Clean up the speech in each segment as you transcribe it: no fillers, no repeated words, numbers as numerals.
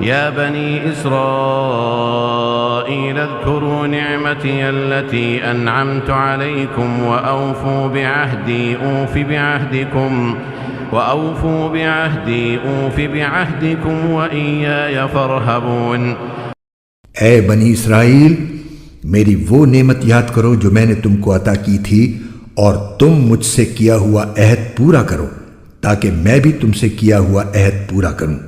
يا بني إسرائيل اذكروا نعمتي التي أنعمت عليكم وأوفوا بعهدي أوف بعهدكم وإياي فارهبون۔ اے بنی اسرائیل، میری وہ نعمت یاد کرو جو میں نے تم کو عطا کی تھی، اور تم مجھ سے کیا ہوا عہد پورا کرو تاکہ میں بھی تم سے کیا ہوا عہد پورا کروں،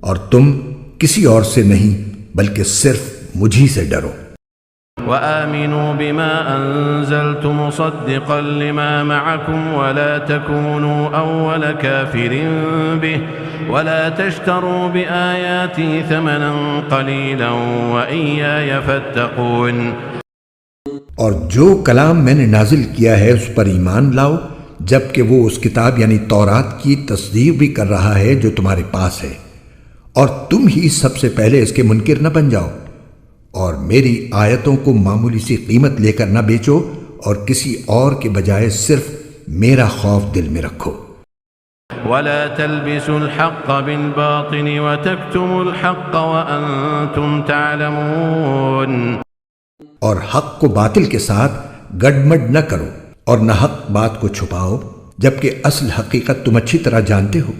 اور تم کسی اور سے نہیں بلکہ صرف مجھی سے ڈرو۔ وآمنوا بما أنزلت مصدقا لما معكم ولا تكونوا أول كافر به ولا تشتروا بآياتي ثمنا قليلا وإياي فاتقون۔ اور جو کلام میں نے نازل کیا ہے اس پر ایمان لاؤ، جبکہ وہ اس کتاب یعنی تورات کی تصدیق بھی کر رہا ہے جو تمہارے پاس ہے، اور تم ہی سب سے پہلے اس کے منکر نہ بن جاؤ، اور میری آیتوں کو معمولی سی قیمت لے کر نہ بیچو، اور کسی اور کے بجائے صرف میرا خوف دل میں رکھو۔ ولا تلبسوا الحق بالباطل وتكتموا الحق وأنتم تعلمون۔ اور حق کو باطل کے ساتھ گڈمڈ نہ کرو، اور نہ حق بات کو چھپاؤ جبکہ اصل حقیقت تم اچھی طرح جانتے ہو۔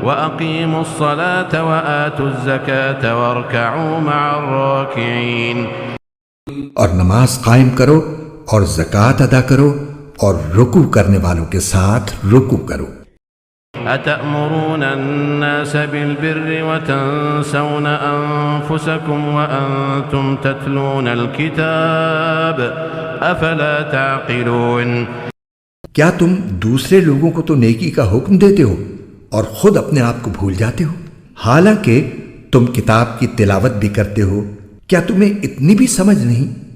وَأَقِيمُوا الصَّلَاةَ وَآتُوا الزَّكَاةَ وَارْكَعُوا مَعَ الرَّاكِعِينَ۔ اور نماز قائم کرو اور زکوٰۃ ادا کرو اور رکوع کرنے والوں کے ساتھ رکوع کرو۔ أَتَأْمُرُونَ النَّاسَ بِالْبِرِّ وَتَنْسَوْنَ أَنفُسَكُمْ وَأَنْتُمْ تَتْلُونَ الْكِتَابَ أَفَلَا تَعْقِلُونَ۔ کیا تم دوسرے لوگوں کو تو نیکی کا حکم دیتے ہو اور خود اپنے آپ کو بھول جاتے ہو، حالانکہ تم کتاب کی تلاوت بھی کرتے ہو؟ کیا تمہیں اتنی بھی سمجھ نہیں؟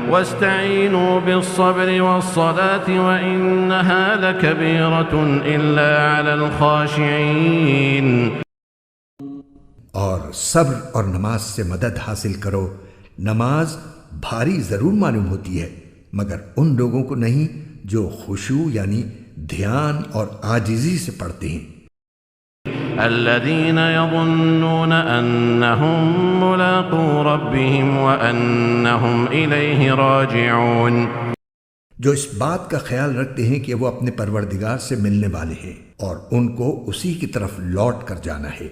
وَاسْتَعِينُوا بِالصَّبْرِ وَالصَّلَاةِ وَإِنَّهَا لَكَبِيرَةٌ إِلَّا عَلَى الْخَاشِعِينَ۔ اور صبر اور نماز سے مدد حاصل کرو۔ نماز بھاری ضرور معلوم ہوتی ہے مگر ان لوگوں کو نہیں جو خشوع یعنی دھیان اور عاجزی سے پڑھتے ہیں۔ الذين يظنون أنهم ملاقو ربهم وأنهم إليه راجعون۔ جو اس بات کا خیال رکھتے ہیں کہ وہ اپنے پروردگار سے ملنے والے ہیں اور ان کو اسی کی طرف لوٹ کر جانا ہے۔